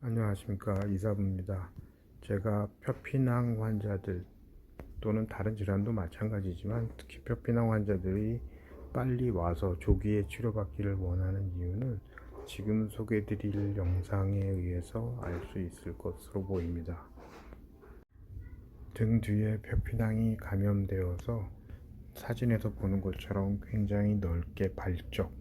안녕하십니까, 이사부입니다. 제가 표피낭 환자들 또는 다른 질환도 마찬가지지만 특히 표피낭 환자들이 빨리 와서 조기에 치료받기를 원하는 이유는 지금 소개드릴 영상에 의해서 알 수 있을 것으로 보입니다. 등 뒤에 표피낭이 감염되어서 사진에서 보는 것처럼 굉장히 넓게 발적,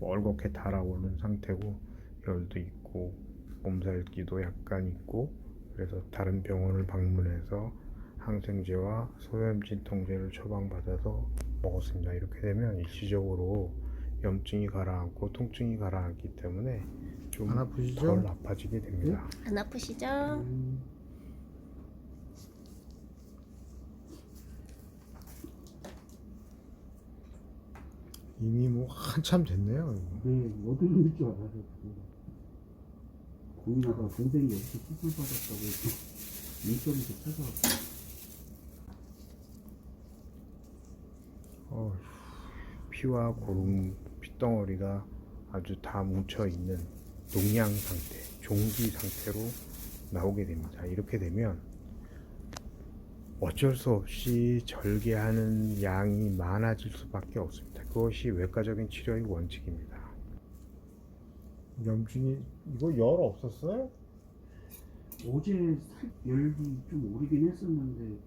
멀겋게 달아오는 상태고, 열도 있고 몸살기도 약간 있고, 그래서 다른 병원을 방문해서 항생제와 소염진 통제를 처방받아서 먹었습니다. 이렇게 되면 일시적으로 염증이 가라앉고 통증이 가라앉기 때문에 좀 덜 아파지게 됩니다. 안 아프시죠? 이미 뭐 한참 됐네요. 네, 어디 있는 줄 알아요. 고민하다가 동생이 여기서 수술 받았다고 해서 인터넷에 찾아왔어요. 피와 고름, 핏덩어리가 아주 다 뭉쳐있는 농양 상태, 종기 상태로 나오게 됩니다. 이렇게 되면 어쩔 수 없이 절개하는 양이 많아질 수밖에 없습니다. 그것이 외과적인 치료의 원칙입니다. 염증이, 이거 열 없었어요? 어제 열이 좀 오르긴 했었는데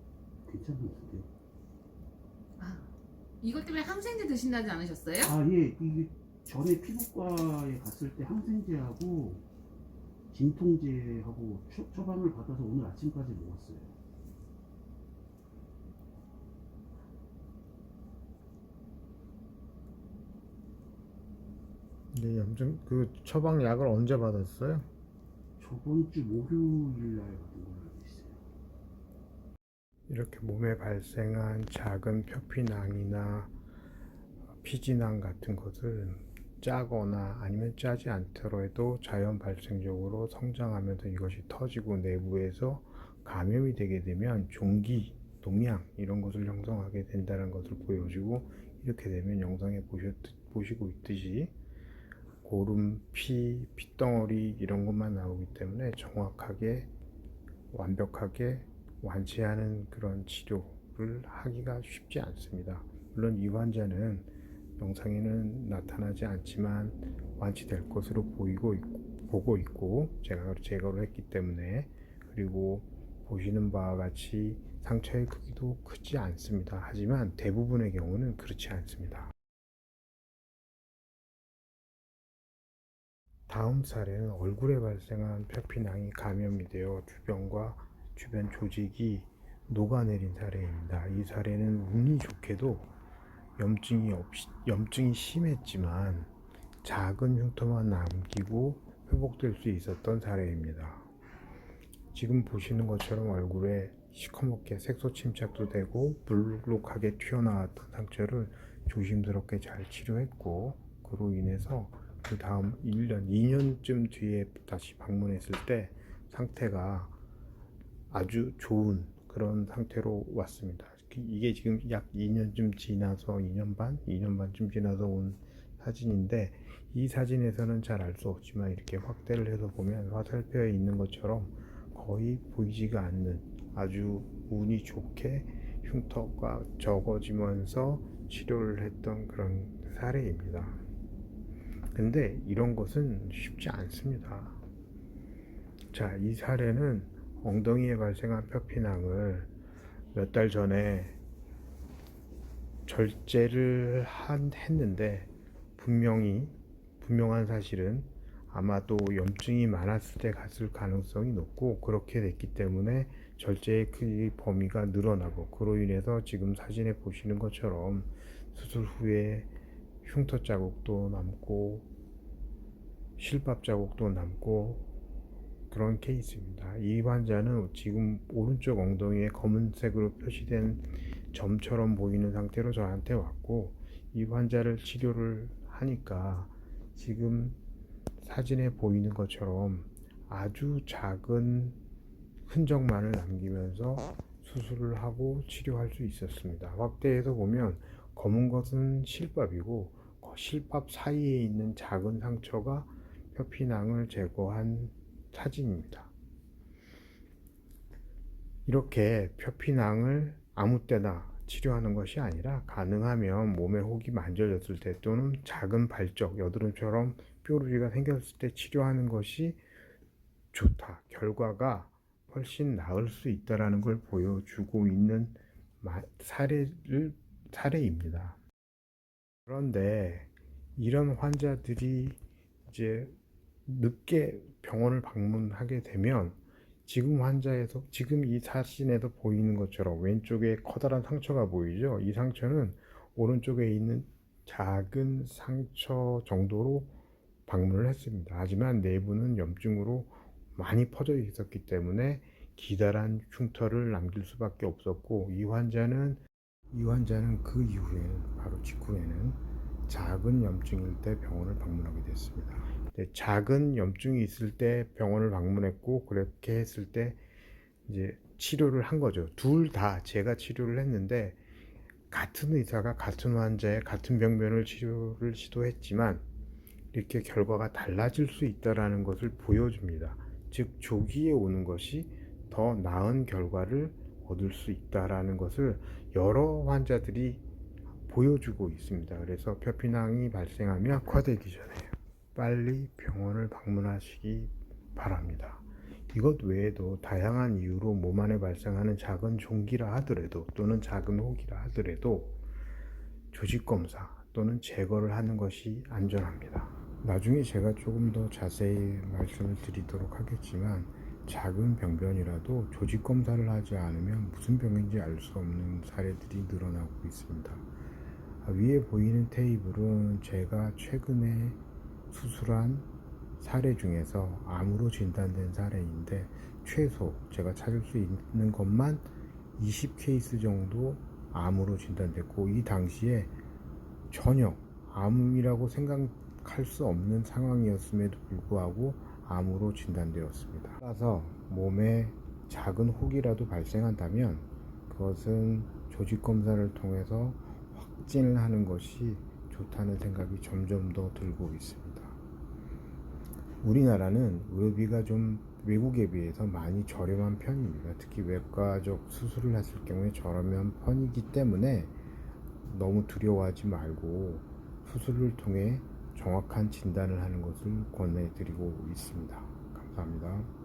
괜찮았는데요. 이것 때문에 항생제 드신다지 않으셨어요? 아, 예, 이게 전에 피부과에 갔을 때 항생제하고 진통제하고 처방을 받아서 오늘 아침까지 먹었어요. 네, 염증 그 처방 약을 언제 받았어요? 저번 주 목요일 날 받은 걸로 알고 있어요. 이렇게 몸에 발생한 작은 표피낭이나 피지낭 같은 것을 짜거나 아니면 짜지 않더라도 자연 발생적으로 성장하면서 이것이 터지고 내부에서 감염이 되게 되면 종기, 농양 이런 것을 형성하게 된다는 것을 보여주고, 이렇게 되면 영상에 보시고 있듯이 고름, 피, 핏덩어리 이런 것만 나오기 때문에 정확하게 완벽하게 완치하는 그런 치료를 하기가 쉽지 않습니다. 물론 이 환자는 영상에는 나타나지 않지만 완치될 것으로 보고 있고 제가 제거를 했기 때문에, 그리고 보시는 바와 같이 상처의 크기도 크지 않습니다. 하지만 대부분의 경우는 그렇지 않습니다. 다음 사례는 얼굴에 발생한 표피낭이 감염이 되어 주변과 주변 조직이 녹아내린 사례입니다. 이 사례는 운이 좋게도 염증이 심했지만 작은 흉터만 남기고 회복될 수 있었던 사례입니다. 지금 보시는 것처럼 얼굴에 시커멓게 색소 침착도 되고 불룩하게 튀어나왔던 상처를 조심스럽게 잘 치료했고, 그로 인해서 그 다음 1년, 2년쯤 뒤에 다시 방문했을 때 상태가 아주 좋은 그런 상태로 왔습니다. 이게 지금 약 2년쯤 지나서 2년 반쯤 지나서 온 사진인데, 이 사진에서는 잘 알 수 없지만 이렇게 확대를 해서 보면 화살표에 있는 것처럼 거의 보이지가 않는 아주 운이 좋게 흉터가 적어지면서 치료를 했던 그런 사례입니다. 근데 이런 것은 쉽지 않습니다. 자, 이 사례는 엉덩이에 발생한 표피낭을 몇 달 전에 절제를 했는데, 분명한 사실은 아마도 염증이 많았을 때 갔을 가능성이 높고, 그렇게 됐기 때문에 절제의 크기 범위가 늘어나고, 그로 인해서 지금 사진에 보시는 것처럼 수술 후에 흉터 자국도 남고 실밥 자국도 남고 그런 케이스입니다. 이 환자는 지금 오른쪽 엉덩이에 검은색으로 표시된 점처럼 보이는 상태로 저한테 왔고, 이 환자를 치료를 하니까 지금 사진에 보이는 것처럼 아주 작은 흔적만을 남기면서 수술을 하고 치료할 수 있었습니다. 확대해서 보면 검은 것은 실밥이고, 실밥 사이에 있는 작은 상처가 표피낭을 제거한 사진입니다. 이렇게 표피낭을 아무 때나 치료하는 것이 아니라 가능하면 몸의 혹이 만져졌을 때 또는 작은 발적, 여드름처럼 뾰루지가 생겼을 때 치료하는 것이 좋다. 결과가 훨씬 나을 수 있다라는 걸 보여주고 있는 사례입니다. 그런데 이런 환자들이 이제 늦게 병원을 방문하게 되면 지금 이 사진에도 보이는 것처럼 왼쪽에 커다란 상처가 보이죠? 이 상처는 오른쪽에 있는 작은 상처 정도로 방문을 했습니다. 하지만 내부는 염증으로 많이 퍼져 있었기 때문에 기다란 흉터를 남길 수밖에 없었고, 이 환자는 그 이후에는, 바로 직후에는 작은 염증일 때 병원을 방문하게 됐습니다. 작은 염증이 있을 때 병원을 방문했고, 그렇게 했을 때 이제 치료를 한 거죠. 둘 다 제가 치료를 했는데, 같은 의사가 같은 환자의 같은 병변을 치료를 시도했지만 이렇게 결과가 달라질 수 있다는 것을 보여줍니다. 즉, 조기에 오는 것이 더 나은 결과를 얻을 수 있다는 것을 여러 환자들이 보여주고 있습니다. 그래서 표피낭이 발생하면 악화되기 전에 빨리 병원을 방문하시기 바랍니다. 이것 외에도 다양한 이유로 몸 안에 발생하는 작은 종기라 하더라도 또는 작은 혹이라 하더라도 조직검사 또는 제거를 하는 것이 안전합니다. 나중에 제가 조금 더 자세히 말씀을 드리도록 하겠지만, 작은 병변이라도 조직검사를 하지 않으면 무슨 병인지 알 수 없는 사례들이 늘어나고 있습니다. 위에 보이는 테이블은 제가 최근에 수술한 사례 중에서 암으로 진단된 사례인데, 최소 제가 찾을 수 있는 것만 20케이스 정도 암으로 진단됐고, 이 당시에 전혀 암이라고 생각할 수 없는 상황이었음에도 불구하고 암으로 진단되었습니다. 따라서 몸에 작은 혹이라도 발생한다면 그것은 조직검사를 통해서 확진을 하는 것이 좋다는 생각이 점점 더 들고 있습니다. 우리나라는 의료비가 좀 외국에 비해서 많이 저렴한 편입니다. 특히 외과적 수술을 했을 경우에 저렴한 편이기 때문에 너무 두려워하지 말고 수술을 통해 정확한 진단을 하는 것을 권해드리고 있습니다. 감사합니다.